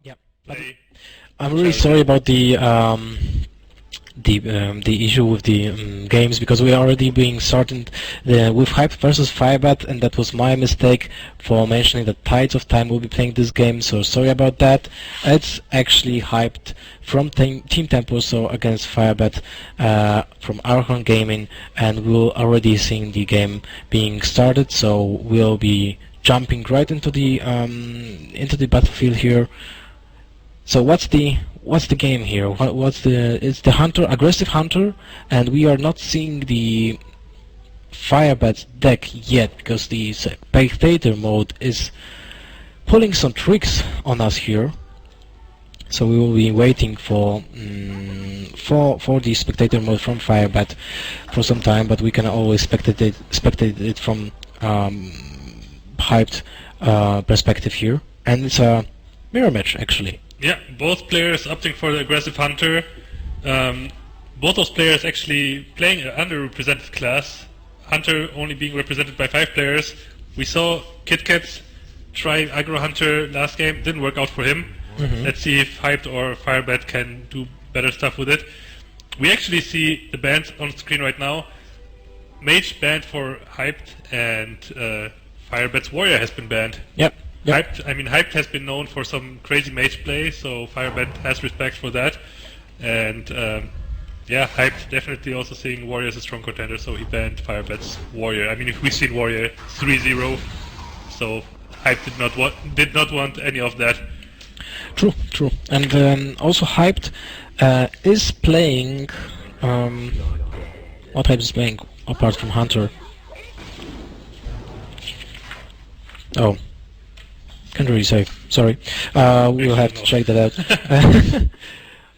Yeah, I'm really sorry about the issue with the games, because we are already being started with Hype versus Firebat, and that was my mistake for mentioning that Tides of Time will be playing this game, so sorry about that. It's actually Hyped from Team Tempo, so against Firebat from Archon Gaming, and we're already seeing the game being started, so we'll be jumping right into the battlefield here. So what's the game here? It's the hunter, aggressive hunter, and we are not seeing the Firebat's deck yet because the spectator mode is pulling some tricks on us here. So we will be waiting for the spectator mode from Firebat for some time, but we can always spectate it from Hyped perspective here, and it's a mirror match actually. Yeah, both players opting for the aggressive hunter. Both those players actually playing an underrepresented class. Hunter only being represented by 5 players. We saw KitKat try aggro hunter last game, didn't work out for him. Let's see if Hyped or Firebat can do better stuff with it. We actually see the bans on screen right now. Mage banned for Hyped, and Firebat's Warrior has been banned. Yep. Hyped has been known for some crazy mage play, so Firebat has respect for that. And Hyped definitely also seeing Warrior as a strong contender, so he banned Firebat's Warrior. I mean, if we've seen Warrior 3-0, so Hyped did not want any of that. True. And also Hyped is playing. What Hyped is playing apart from Hunter? Oh. Can't really say. Sorry. We'll have to check that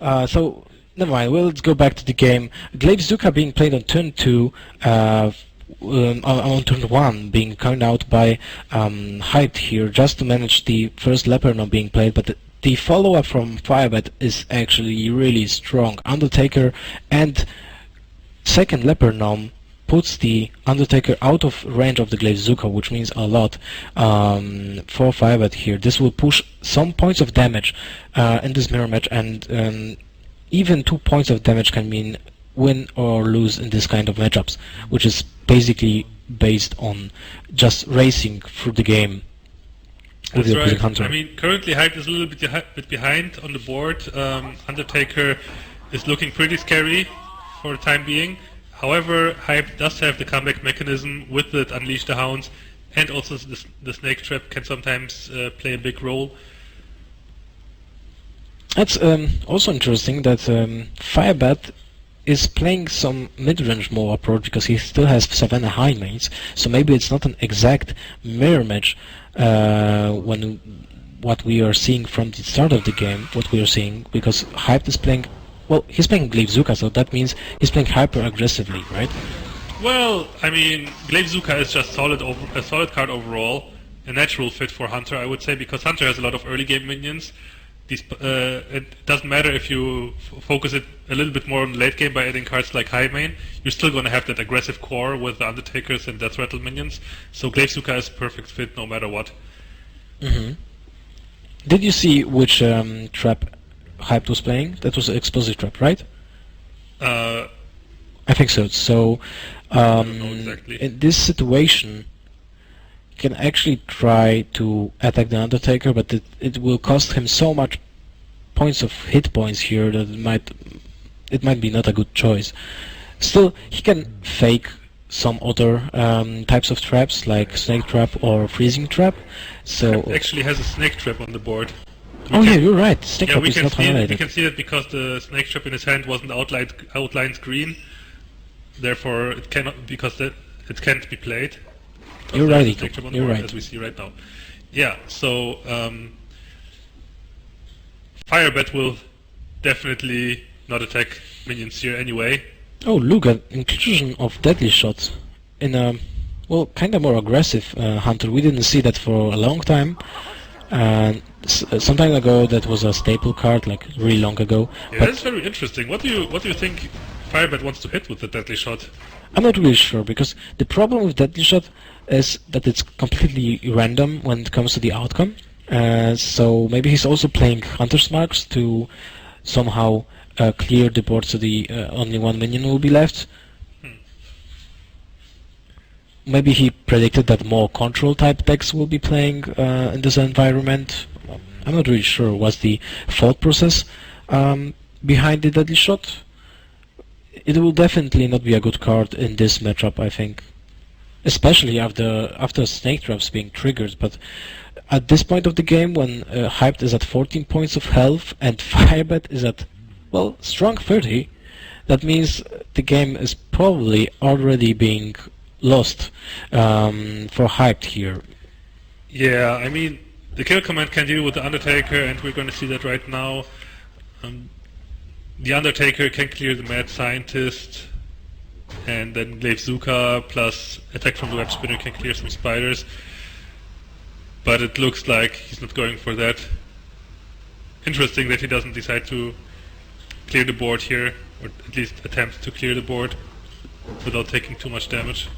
out. So, never mind. Well, let's go back to the game. Glaive Zuka being played on turn 2, on turn 1, being counted out by Hyped here, just to manage the first Leopard Gnome being played, but the follow-up from Firebat is actually really strong. Undertaker and second Leopard Gnome puts the Undertaker out of range of the Glaive Zuka, which means a lot for Firebat here. This will push some points of damage in this mirror match, and even 2 points of damage can mean win or lose in this kind of matchups, which is basically based on just racing through the game with the opposing hunter. I mean, currently Hyped is a little bit behind on the board. Undertaker is looking pretty scary for the time being. However, Hyped does have the comeback mechanism with it, Unleash the Hounds, and also the Snake Trap can sometimes play a big role. That's also interesting that Firebat is playing some mid-range more approach because he still has Savannah high mains, so maybe it's not an exact mirror match when what we are seeing from the start of the game, what we are seeing, because Hyped is playing. Well, he's playing Glaive Zuka, so that means he's playing hyper aggressively, right? Well, I mean, Glaive Zuka is just a solid card overall, a natural fit for Hunter, I would say, because Hunter has a lot of early game minions. It doesn't matter if you focus it a little bit more on late game by adding cards like High Main, you're still going to have that aggressive core with the Undertakers and Death Rattle minions, so Glaive Zuka is a perfect fit no matter what. Did you see which trap Hyped was playing? That was an explosive trap, right? I think so. So, I don't know exactly. In this situation, you can actually try to attack the Undertaker, but it will cost him so much points of hit points here that it might be not a good choice. Still, he can fake some other types of traps, like Snake Trap or Freezing Trap. So actually has a Snake Trap on the board. You're right. Snake Trap is not highlighted. We can see that because the Snake Trap in his hand wasn't outlined green. Therefore, it cannot, because it can't be played. You're right. You're right. As we see right now. Yeah. So Firebat will definitely not attack minions here anyway. Oh, look at inclusion of deadly shots in a kind of more aggressive hunter. We didn't see that for a long time. Some time ago, that was a staple card, like really long ago. Yeah, that's very interesting. What do you think Firebat wants to hit with the deadly shot? I'm not really sure, because the problem with deadly shot is that it's completely random when it comes to the outcome. So maybe he's also playing Hunter's Marks to somehow clear the board so the only one minion will be left. Maybe he predicted that more control type decks will be playing in this environment. I'm not really sure what's the thought process behind the Deadly Shot. It will definitely not be a good card in this matchup, I think. Especially after Snake Traps being triggered, but at this point of the game when Hyped is at 14 points of health and Firebat is at, well, strong 30, that means the game is probably already being lost for Hyped here. Yeah, I mean, the kill command can deal with the Undertaker, and we're going to see that right now. The Undertaker can clear the Mad Scientist, and then Glaive Zuka plus attack from the Web Spinner can clear some spiders. But it looks like he's not going for that. Interesting that he doesn't decide to clear the board here, or at least attempt to clear the board without taking too much damage.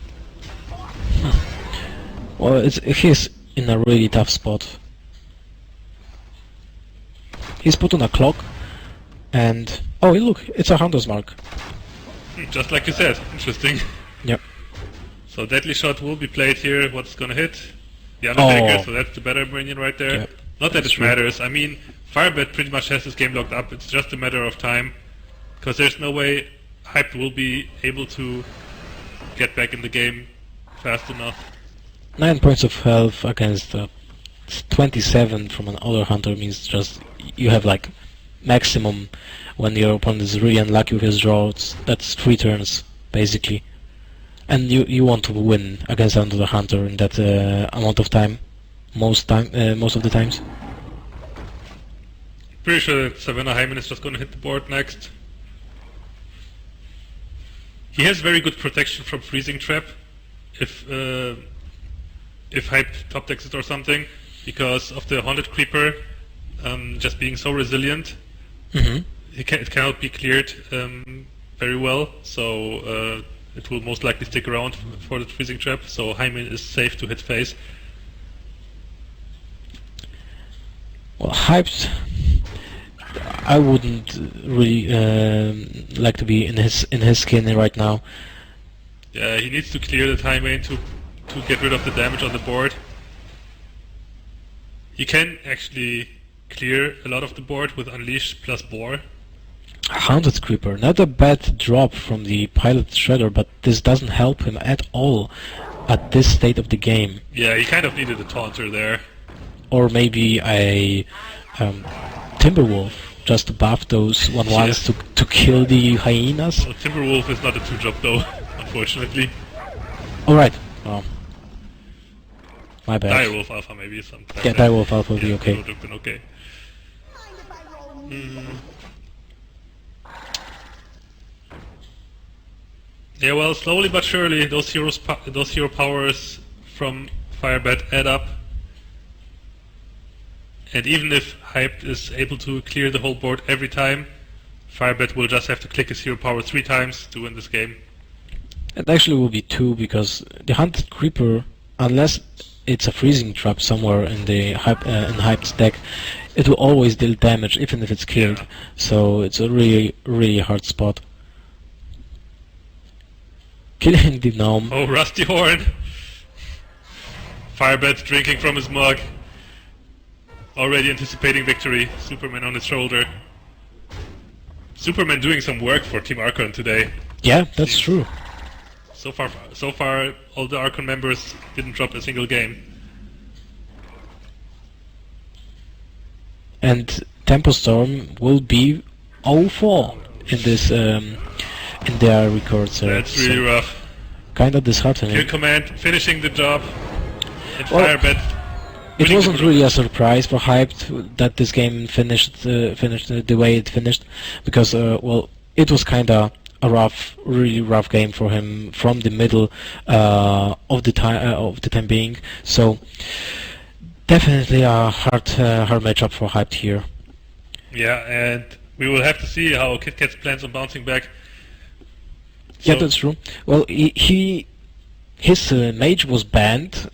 Well, he's in a really tough spot. He's put on a clock, and oh look, it's a Hunter's Mark. Just like you said, interesting. Yep. So Deadly Shot will be played here. What's gonna hit? The Undertaker, Oh. so that's the better minion right there. Yep. Not that That's it true. matters. I mean, Firebat pretty much has this game locked up. It's just a matter of time. Because there's no way Hyped will be able to get back in the game fast enough. 9 points of health against 27 from another hunter means just you have like maximum when your opponent is really unlucky with his draws. That's 3 turns basically, and you want to win against another hunter in that amount of time. Most of the times. Pretty sure that Savannah Hyman is just gonna hit the board next. He has very good protection from Freezing Trap if Hype top decks it or something, because of the Haunted Creeper just being so resilient. Mm-hmm. It cannot be cleared very well, so it will most likely stick around for the Freezing Trap, so Hyman is safe to hit face. Well, Hyped, I wouldn't really like to be in his skin right now. Yeah, he needs to clear the time main to get rid of the damage on the board. He can actually clear a lot of the board with Unleash plus Boar. Haunted Creeper, not a bad drop from the Pilot Shredder, but this doesn't help him at all at this state of the game. Yeah, he kind of needed a taunter there. Or maybe a Timberwolf, just to buff those 1/1s to kill the hyenas. Well, Timberwolf is not a 2-drop though, unfortunately. Alright, oh. My bad. Direwolf Alpha maybe something. Yeah, Direwolf Alpha will be Yeah, okay. would have been okay. Yeah, well, slowly but surely, those hero powers from Firebat add up. And even if Hyped is able to clear the whole board every time, Firebat will just have to click his hero power 3 times to win this game. It actually will be 2 because the Hunted Creeper, unless it's a freezing trap somewhere in the Hyped's deck, it will always deal damage even if it's killed. Yeah. So it's a really hard spot. Killing the gnome. Oh, Rusty Horn! Firebat drinking from his mug. Already anticipating victory. Superman on his shoulder. Superman doing some work for Team Archon today. Yeah, that's true. So far, all the Archon members didn't drop a single game. And Tempo Storm will be 0-4 in this in their records. That's really rough. Kinda Kill disheartening. Command finishing the job. And Well, Firebat. It winning wasn't the really a surprise for Hyped that this game finished the way it finished, because well, it was kinda a really rough game for him from the middle of the time being. So definitely a hard matchup for Hyped here. Yeah, and we will have to see how KitKat's plans on bouncing back. Yeah, So- that's true. Well, he his mage was banned,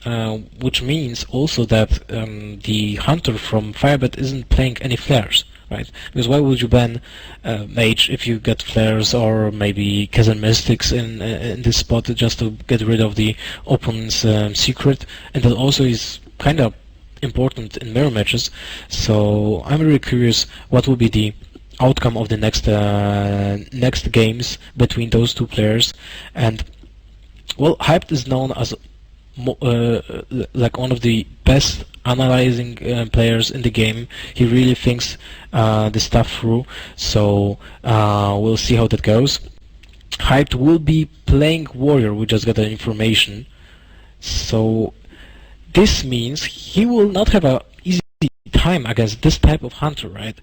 which means also that the hunter from Firebat isn't playing any flares, right? Because why would you ban mage if you get flares or maybe Chasm Mystics in this spot just to get rid of the opponent's secret? And that also is kind of important in mirror matches. So I'm really curious what will be the outcome of the next games between those two players. And well, Hyped is known as like one of the best analyzing players in the game. He really thinks the stuff through, so we'll see how that goes. Hyped will be playing Warrior, we just got the information, so this means he will not have a easy time against this type of hunter, right?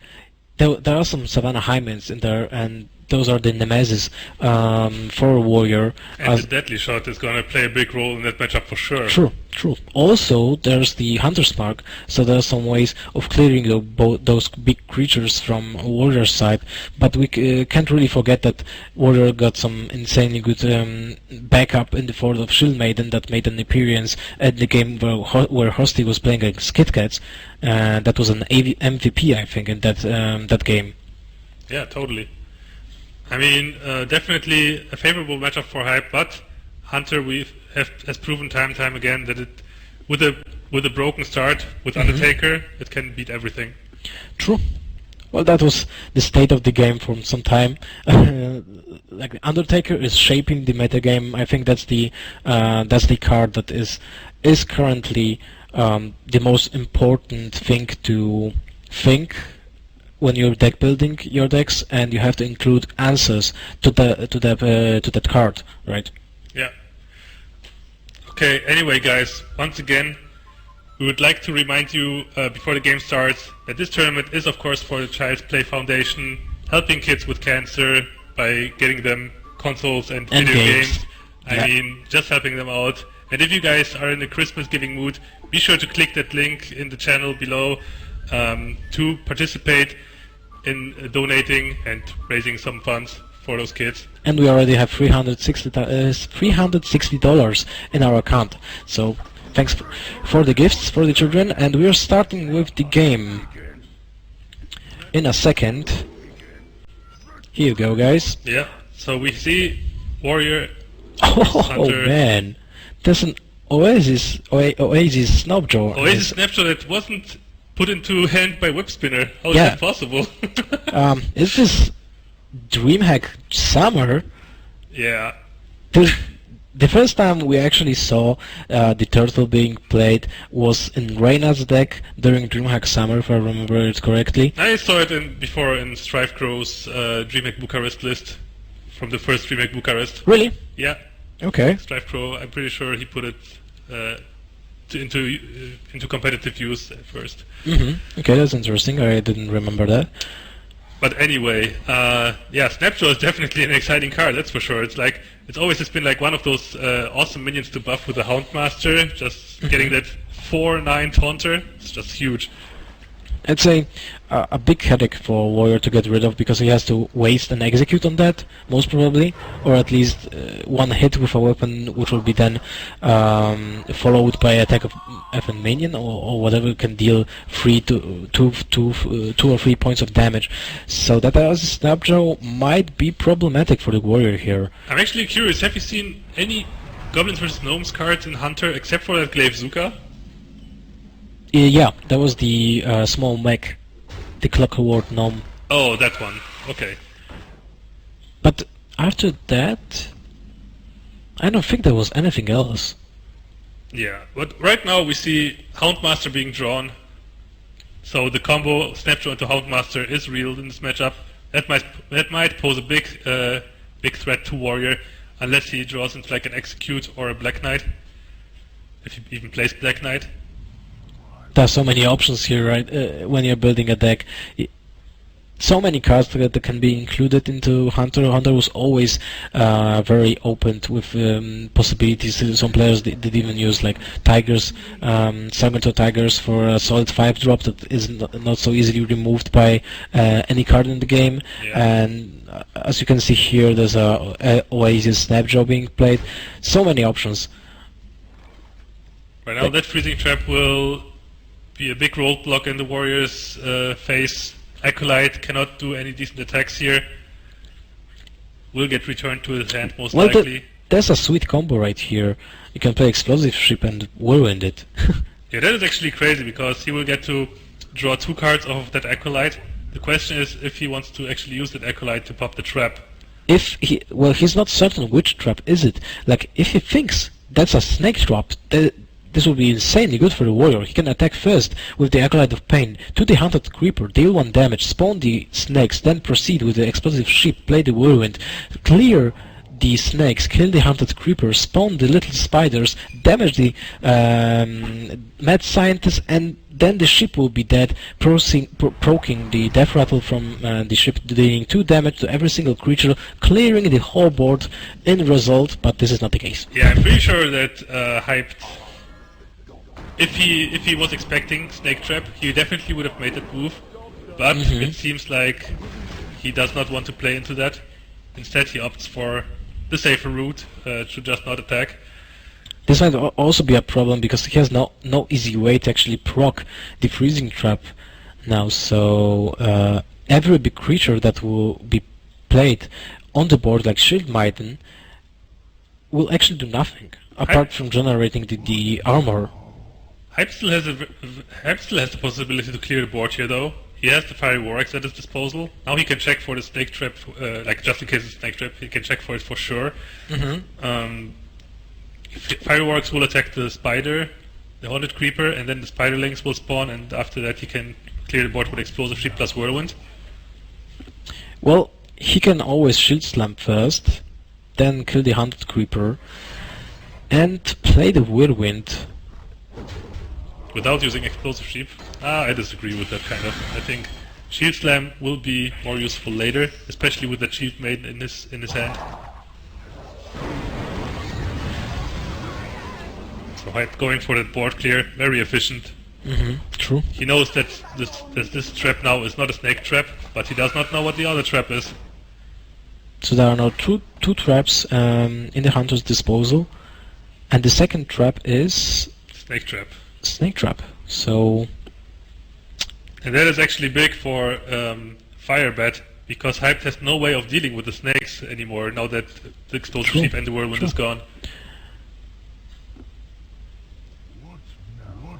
There are some Savannah Hymens in there, and those are the nemesis for a warrior. And the deadly shot is going to play a big role in that matchup for sure. True. Also, there's the Hunter's Mark, so there are some ways of clearing those big creatures from Warrior's side. But we can't really forget that Warrior got some insanely good backup in the form of Shield Maiden that made an appearance at the game where Hosty was playing against Kitcats. That was an MVP, I think, in that game. Yeah, totally. I mean, definitely a favorable matchup for Hype, but Hunter has proven time and time again that it, with a broken start with Undertaker, it can beat everything. True. Well, that was the state of the game for some time. Like Undertaker is shaping the metagame. I think that's the card that is currently the most important thing to think when you're deck building your decks, and you have to include answers to that card, right? Yeah. Okay. Anyway, guys, once again, we would like to remind you before the game starts that this tournament is, of course, for the Child's Play Foundation, helping kids with cancer by getting them consoles and video games. I mean, just helping them out. And if you guys are in the Christmas giving mood, be sure to click that link in the channel below to participate in donating and raising some funds for those kids. And we already have $360 in our account. So thanks for the gifts for the children, and we are starting with the game in a second. Here you go, guys. Yeah. So we see Warrior. Oh man, there's an Oasis Snapjaw. Oasis Snapshot that wasn't put into hand by Whip Spinner. How is that possible? Is this DreamHack Summer? Yeah. The first time we actually saw the turtle being played was in Reyna's deck during DreamHack Summer, if I remember it correctly. I saw it before in Strife Crow's DreamHack Bucharest list from the first DreamHack Bucharest. Really? Yeah. Okay. Strife Crow, I'm pretty sure he put it into competitive use at first. Okay, that's interesting. I didn't remember that. But anyway, yeah, Snapjaw is definitely an exciting card, that's for sure. It's always just been like one of those awesome minions to buff with the Houndmaster, just getting that 4/9 taunter. It's just huge. It's a big headache for Warrior to get rid of, because he has to waste and execute on that, most probably, or at least one hit with a weapon, which will be then followed by attack of FN minion or whatever can deal 2 or 3 points of damage. So that Snapjaw might be problematic for the Warrior here. I'm actually curious, have you seen any Goblins vs. Gnomes cards in Hunter except for that Glaive Zuka? Yeah, that was the small mech, the Clockwork Gnome. Oh, that one. Okay. But after that, I don't think there was anything else. Yeah, but right now we see Houndmaster being drawn. So the combo Snapjaw into Houndmaster is real in this matchup. That might pose a big threat to Warrior, unless he draws into like an Execute or a Black Knight. If he even plays Black Knight. There are so many options here, right? When you're building a deck, so many cards that can be included into Hunter. Hunter was always very open with possibilities. Some players did even use like Tigers, Sargento Tigers for a solid 5-drop that is not so easily removed by any card in the game. Yeah. And as you can see here, there's a Oasis Snapjaw being played. So many options. Right now, that freezing trap will be a big roadblock in the warrior's face. Acolyte cannot do any decent attacks here. Will get returned to his hand most likely. There's a sweet combo right here. You can play explosive ship and whirlwind it. Yeah, that is actually crazy because he will get to draw 2 cards off of that acolyte. The question is if he wants to actually use that acolyte to pop the trap. He's not certain which trap is it. Like, if he thinks that's a snake trap, this will be insanely good for the warrior. He can attack first with the Acolyte of Pain to the Hunted Creeper, deal 1 damage, spawn the snakes, then proceed with the explosive ship, play the whirlwind, clear the snakes, kill the Hunted Creeper, spawn the little spiders, damage the mad scientist, and then the ship will be dead, proking the death rattle from the ship, dealing 2 damage to every single creature, clearing the whole board in result, but this is not the case. Yeah, I'm pretty sure that Hyped, if he was expecting Snake Trap, he definitely would have made that move, but it seems like he does not want to play into that. Instead, he opts for the safer route, to just not attack. This might also be a problem because he has no easy way to actually proc the freezing trap now, so every big creature that will be played on the board, like Shield Maiden, will actually do nothing, apart from generating the armor. Hype still has the possibility to clear the board here, though. He has the Fiery Warx at his disposal. Now he can check for the Snake Trap, like just in case it's Snake Trap, he can check for it for sure. Fiery Warx will attack the Spider, the Haunted Creeper, and then the Spiderlings will spawn, and after that he can clear the board with Explosive Ship plus Whirlwind. Well, he can always Shield Slam first, then kill the Haunted Creeper, and play the Whirlwind. Without using Explosive Ship? I disagree with that kind of. I think Shield Slam will be more useful later, especially with that Shield Maiden in his hand. So Hype going for that board clear, very efficient. True. He knows that this trap now is not a snake trap, but he does not know what the other trap is. So there are now two traps in the hunter's disposal, and the second trap is Snake Trap. Snake Trap. So, and that is actually big for Firebat, because Hype has no way of dealing with the snakes anymore now that the Explosive Sheep and the Whirlwind is gone.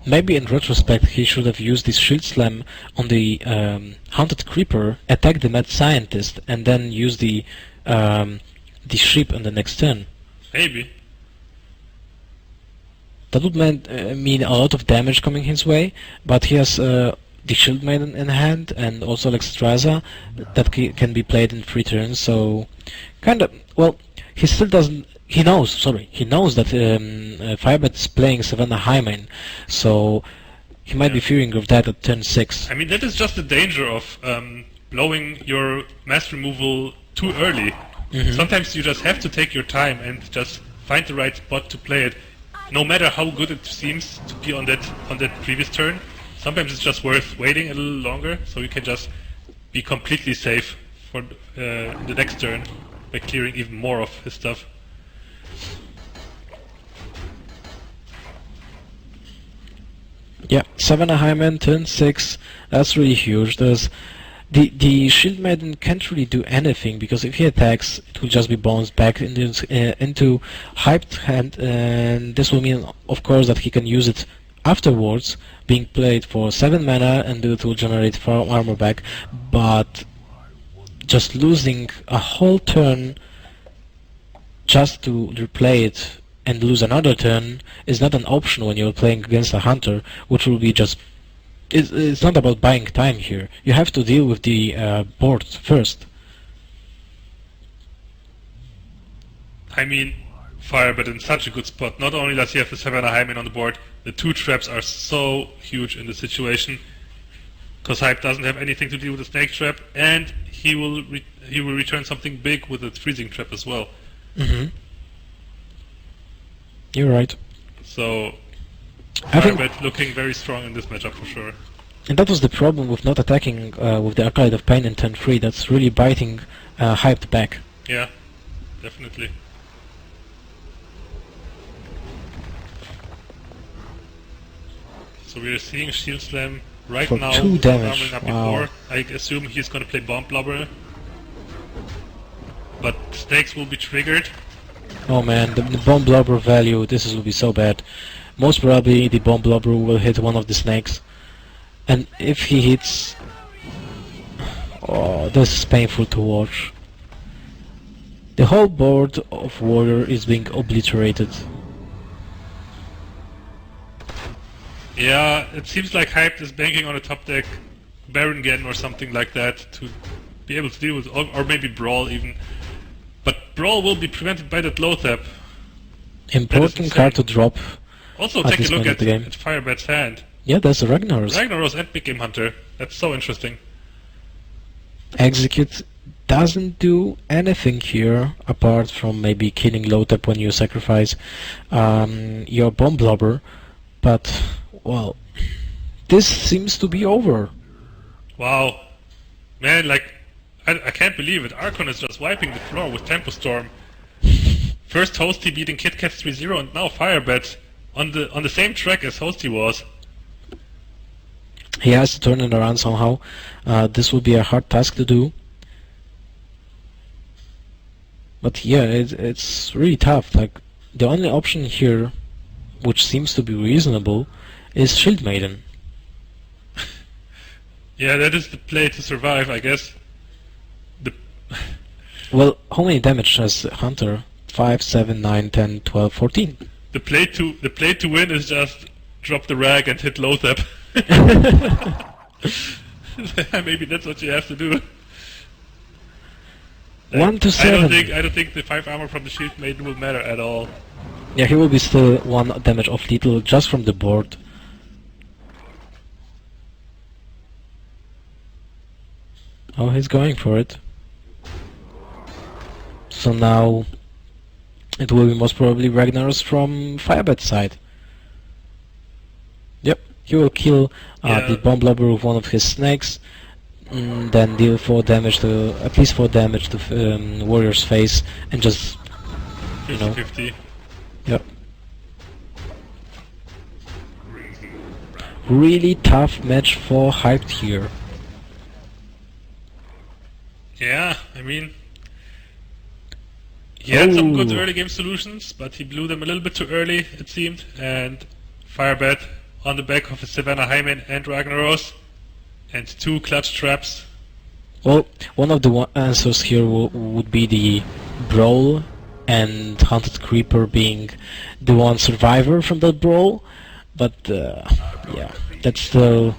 Maybe in retrospect he should have used this Shield Slam on the Haunted Creeper, attack the Mad Scientist, and then use the ship on the next turn. Maybe. That would mean a lot of damage coming his way, but he has the Shield Maiden in hand, and also Lextraza that can be played in 3 turns, so kinda, well, he still doesn't, he knows that Firebat is playing Savannah Hymen, so he might be fearing of that at turn 6. I mean, that is just the danger of blowing your mass removal too early. Sometimes you just have to take your time and just find the right spot to play it. No matter how good it seems to be on that previous turn, sometimes it's just worth waiting a little longer, so you can just be completely safe for the next turn by clearing even more of his stuff. Yeah, Savannah Hymen, turn 6, that's really huge. The Shield Maiden can't really do anything, because if he attacks, it will just be bounced back into Hyped hand, and this will mean, of course, that he can use it afterwards, being played for 7 mana, and it will generate 4 armor back, but just losing a whole turn just to replay it and lose another turn is not an option when you're playing against a hunter, which will be just... It's not about buying time here. You have to deal with the board first. I mean, Firebat in such a good spot. Not only does he have the Savannah Hymen on the board, the 2 traps are so huge in this situation, because Hype doesn't have anything to do with the Snake Trap, and he will return something big with the Freezing Trap as well. You're right. So Firebat looking very strong in this matchup for sure. And that was the problem with not attacking with the Acolyte of Pain in turn 3. That's really biting Hyped back. Yeah, definitely. So we're seeing Shield Slam right For now. 2 damage, armoring up wow. before. I assume he's gonna play Bomb Blobber. But snakes will be triggered. Oh man, the bomb blobber value, will be so bad. Most probably the bomb blobber will hit one of the snakes. And if he hits... Oh, this is painful to watch. The whole board of Warrior is being obliterated. Yeah, it seems like Hyped is banking on a top deck Baron Gen or something like that to be able to deal with, or maybe Brawl even. But Brawl will be prevented by that low tap. Important card to drop. Also, at take a this look point of at the game. Firebat's hand. Yeah, that's a Ragnaros. Ragnaros and Big Game Hunter. That's so interesting. Execute doesn't do anything here apart from maybe killing low tap when you sacrifice your bomb blobber. But, well, this seems to be over. Wow. Man, like, I can't believe it. Archon is just wiping the floor with Tempo Storm. First Hosty beating KitKat 3-0 and now Firebat on the same track as Hosty was. He has to turn it around somehow. This will be a hard task to do. But yeah, it's really tough. Like, the only option here, which seems to be reasonable, is Shield Maiden. Yeah, that is the play to survive, I guess. Well, how many damage has Hunter? 5, 7, 9, 10, 12, 14. The play to win is just drop the rag and hit low tap. Maybe that's what you have to do. 1 to 7. I don't think the 5 armor from the Shield Maiden will matter at all. Yeah, he will be still 1 damage off lethal just from the board. Oh, he's going for it. So now it will be most probably Ragnaros from Firebat's side. Yep, he will kill the bomb blobber with one of his snakes, then deal 4 damage to at least 4 damage to Warrior's face, and just 50-50. Yep. Really tough match for Hyped here. Yeah, I mean, he had some good Oh. early game solutions, but he blew them a little bit too early, it seemed. And Firebat on the back of a Savannah Hymen and Ragnaros, and 2 clutch traps. Well, one of the answers here would be the Brawl and Hunted Creeper being the one survivor from that Brawl, but yeah, that's still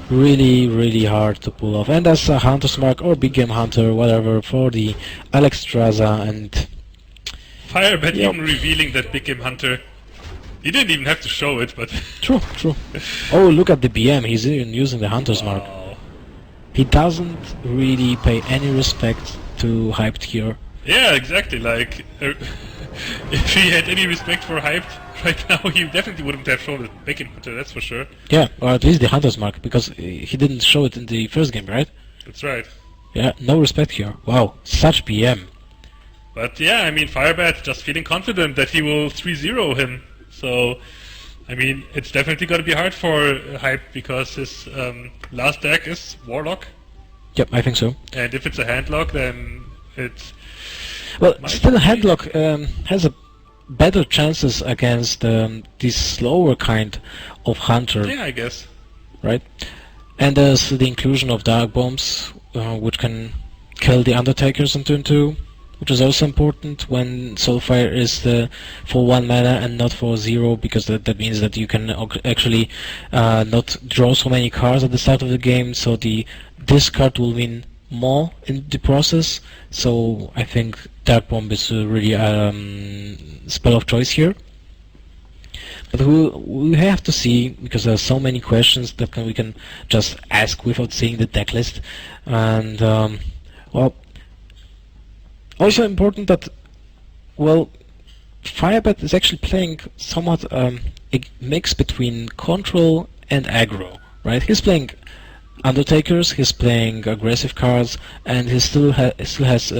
really hard to pull off. And that's a Hunter's Mark or Big Game Hunter, whatever, for the Alex Straza. And Firebat Yep. even revealing that Big Game Hunter. He didn't even have to show it, but true. Oh, look at the BM, he's even using the Hunter's Mark. wow. He doesn't really pay any respect to Hyped here. Yeah, exactly. Like, if he had any respect for Hyped right now, he definitely wouldn't have shown the Big Game Hunter, that's for sure. Yeah, or at least the Hunter's Mark, because he didn't show it in the first game, right? That's right. Yeah, no respect here. Wow, such BM. But yeah, I mean, Firebat just feeling confident that he will 3-0 him. So, I mean, it's definitely going to be hard for Hype because his last deck is Warlock. Yep, I think so. And if it's a handlock, then it's... Well, might still be- Handlock has a better chances against this slower kind of Hunter, Yeah, I guess. right? And there's the inclusion of Dark Bombs, which can kill the Undertakers in turn 2, which is also important when Soulfire is for 1 mana and not for 0, because that means that you can actually not draw so many cards at the start of the game, so the discard will win more in the process. So I think Dark Bomb is really spell of choice here. But we have to see, because there are so many questions that we can just ask without seeing the deck list. And well, also important that, well, Firebat is actually playing somewhat a mix between control and aggro, right? He's playing Undertakers, he's playing aggressive cards, and he still has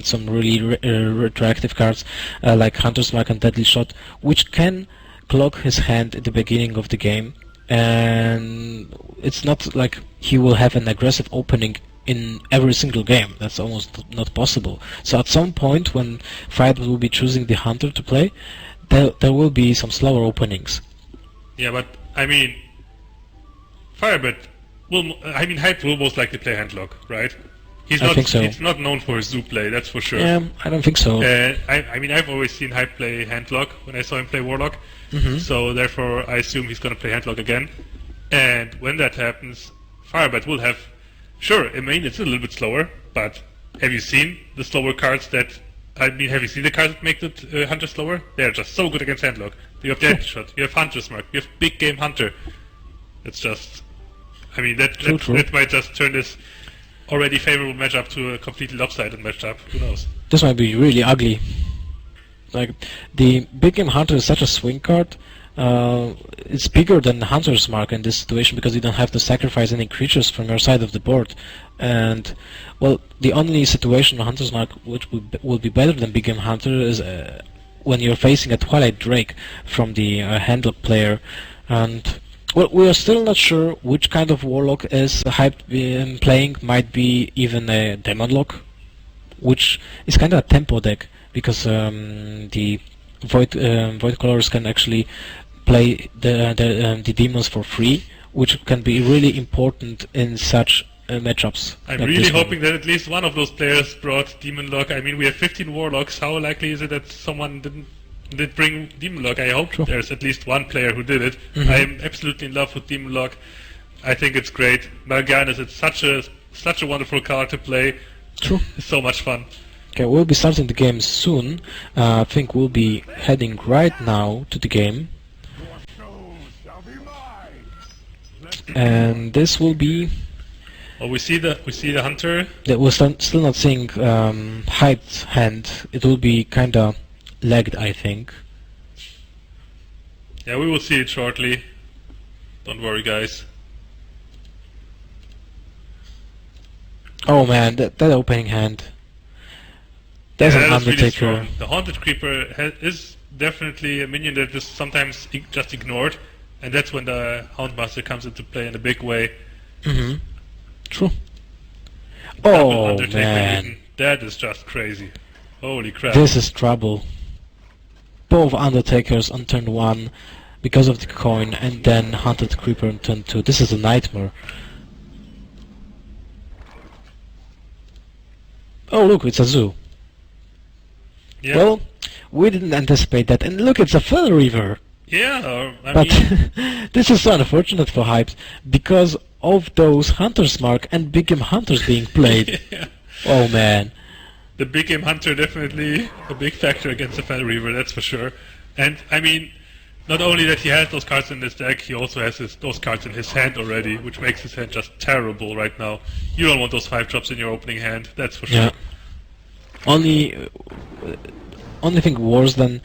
some really retroactive cards like Hunter's Mark and Deadly Shot, which can clog his hand at the beginning of the game, and it's not like he will have an aggressive opening in every single game. That's almost not possible. So at some point when Firebat will be choosing the hunter to play, there will be some slower openings. Yeah, but I mean, Firebat will. I mean, Hype will most likely play handlock, right? I think so. He's not known for his zoo play, that's for sure. Yeah, I don't think so. I mean, I've always seen Hype play handlock when I saw him play Warlock, so therefore I assume he's going to play handlock again. And when that happens, Firebat will have. Sure, I mean, it's a little bit slower, but have you seen the slower cards that. I mean, have you seen the cards that make the Hunter slower? They're just so good against handlock. You have Deadshot, you have Hunter's Mark, you have Big Game Hunter. It's just. I mean, that might just turn this already favorable matchup to a completely lopsided matchup. Who knows? This might be really ugly. Like, the Big Game Hunter is such a swing card. It's bigger than Hunter's Mark in this situation because you don't have to sacrifice any creatures from your side of the board. And, well, the only situation on Hunter's Mark which will be better than Big Game Hunter is when you're facing a Twilight Drake from the handlock player. And, well, we are still not sure which kind of Warlock is Hype playing. Might be even a Demonlock, which is kind of a tempo deck because the Void Colors can actually play the demons for free, which can be really important in such matchups. I'm really hoping that at least one of those players brought Demonlock. I mean, we have 15 Warlocks. How likely is it that someone did bring Demonlock? I hope there's at least one player who did it. I am absolutely in love with Demonlock. I think it's great. Mal'Ganis, it's such a wonderful card to play. True. It's so much fun. Okay, we'll be starting the game soon. I think we'll be heading right now to the game. And this will be. Well, we see the hunter. That we're still not seeing Hyped hand. It will be kinda lagged, I think. Yeah, we will see it shortly. Don't worry, guys. Oh man, that opening hand. There's an Undertaker. Really the Haunted Creeper is definitely a minion that is sometimes just ignored, and that's when the Houndmaster comes into play in a big way. True. Double Oh Undertaker man, even. That is just crazy. Holy crap. this is trouble. Both Undertakers on turn 1 because of the coin, and then Haunted Creeper on turn 2. This is a nightmare. Oh look, it's a zoo. Yeah. Well, we didn't anticipate that, and look, it's a Fel Reaver. Yeah, I But mean, this is so unfortunate for Hyped because of those Hunter's Mark and Big Game Hunters being played. yeah. Oh man. The Big Game Hunter definitely a big factor against the Fel Reaver, that's for sure. And I mean, not only that he has those cards in his deck, he also has those cards in his hand already, which makes his hand just terrible right now. You don't want those 5 drops in your opening hand, that's for sure. Yeah. Only thing worse than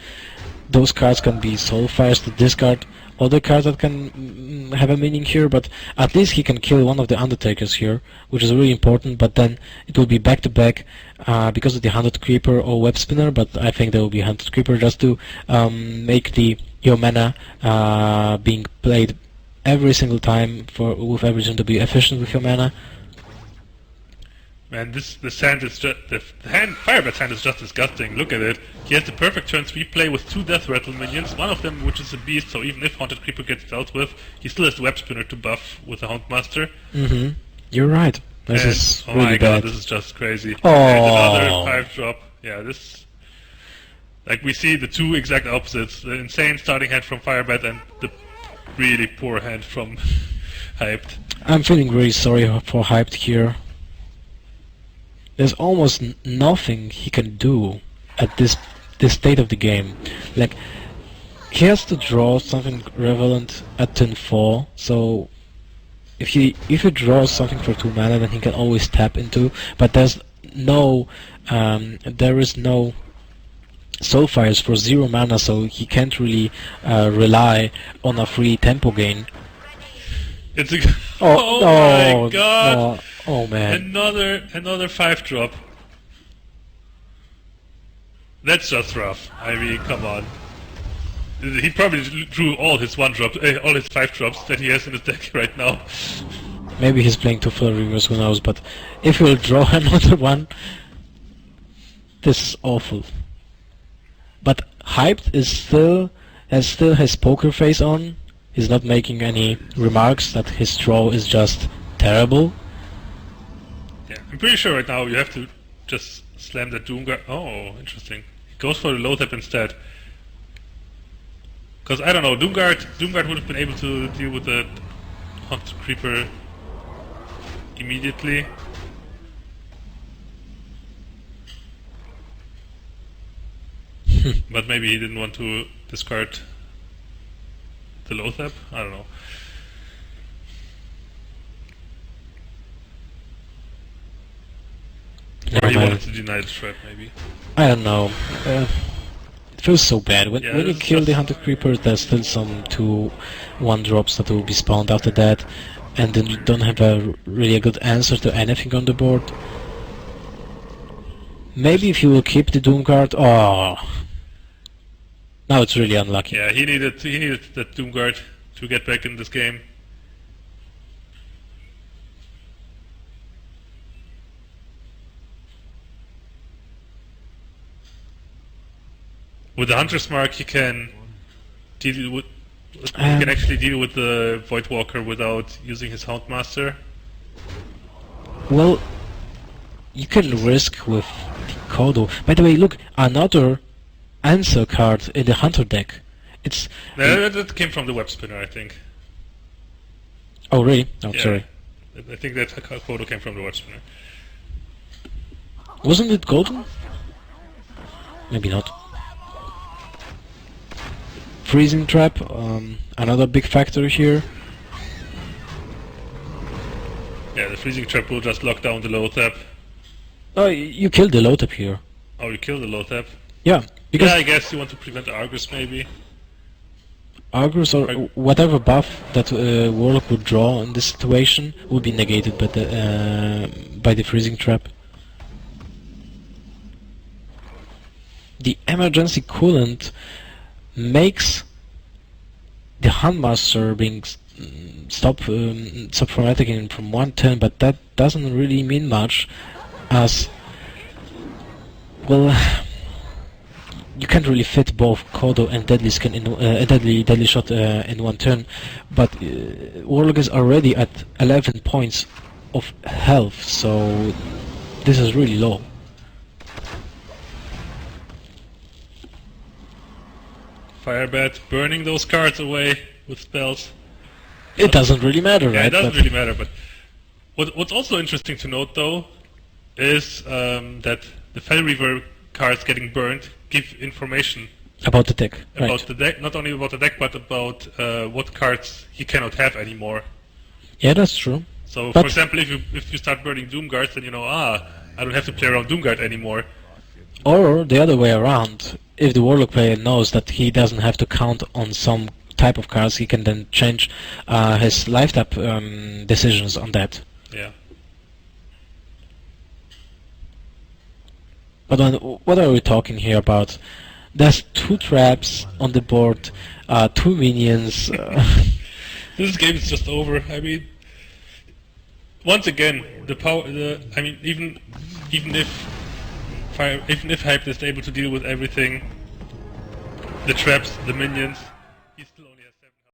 those cards can be Soulfires to discard other cards that can have a meaning here, but at least he can kill one of the Undertakers here, which is really important, but then it will be back to back because of the Hunted Creeper or Web Spinner, but I think there will be Hunted Creeper just to make your mana being played every single time with every reason to be efficient with your mana. Man, this hand is just Firebat's hand is just disgusting. Look at it. He has the perfect turn 3 play with 2 Death Rattle minions, one of them which is a beast. So even if Haunted Creeper gets dealt with, he still has the Web Spinner to buff with the Houndmaster. You're right. This is oh really my bad. god, this is just crazy. Oh. And another 5-drop. Yeah, this. Like we see the 2 exact opposites: the insane starting hand from Firebat and the really poor hand from Hyped. I'm feeling really sorry for Hyped here. There's almost nothing he can do at this state of the game. Like, he has to draw something relevant at turn 4, so if he draws something for 2 mana, then he can always tap into, but there is no Soulfires for 0 mana, so he can't really rely on a free tempo gain. It's a Oh my god! No. Oh man. Another 5-drop. That's just rough. I mean, come on. he probably drew all his 1-drops, all his 5-drops that he has in his deck right now. Maybe he's playing 2 Fel Reavers, who knows, but if he'll draw another one, this is awful. But Hyped is still has poker face on. He's not making any remarks that his draw is just terrible. Yeah, I'm pretty sure right now you have to just slam that Doomguard. Oh, interesting. He goes for the low tap instead. Because I don't know, Doomguard would have been able to deal with the Hunt Creeper immediately. But maybe he didn't want to discard the low tap? I don't know. Or he wanted to deny the trap, maybe. I don't know. It feels so bad. When you kill the Hunter Creeper, there's still some 2 1-drops that will be spawned after that, and then you don't have really a good answer to anything on the board. Maybe if you will keep the Doomguard. Oh, now it's really unlucky. Yeah, he needed that Doomguard to get back in this game. With the Hunter's Mark, he can deal with. He can actually deal with the Voidwalker without using his Houndmaster. Well, you can risk with the Kodo. By the way, look, another answer card in the Hunter deck. It's that came from the Web Spinner, I think. Oh really? Oh, yeah, sorry. I think that Kodo came from the Web Spinner. Wasn't it golden? Maybe not. Freezing Trap, another big factor here. Yeah, the Freezing Trap will just lock down the low tap. Oh, you killed the low tap here. Oh, you killed the low tap? Yeah, because yeah, I guess you want to prevent Argus, maybe. Argus or whatever buff that Warlock would draw in this situation would be negated by the Freezing Trap. The emergency coolant makes the Handmaster being stop from attacking from 1 turn, but that doesn't really mean much, as well. You can't really fit both Kodo and Deadly Skin in Deadly Shot in 1 turn, but Warlock is already at 11 points of health, so this is really low. Firebat burning those cards away with spells. It doesn't really matter, yeah, right? It doesn't really matter, but what's also interesting to note, though, is that the Fel Reaver cards getting burned give information about the deck. About right. the deck, not only about the deck, but about what cards he cannot have anymore. Yeah, that's true. So, for example, if you start burning Doomguards, then you know, I don't have to play around Doomguard anymore. Or the other way around. If the Warlock player knows that he doesn't have to count on some type of cards, he can then change his life tap decisions on that. Yeah. But what are we talking here about? There's 2 traps on the board, 2 minions. This game is just over. I mean, once again, the power. I mean, even if Hype is able to deal with everything, the traps, the minions,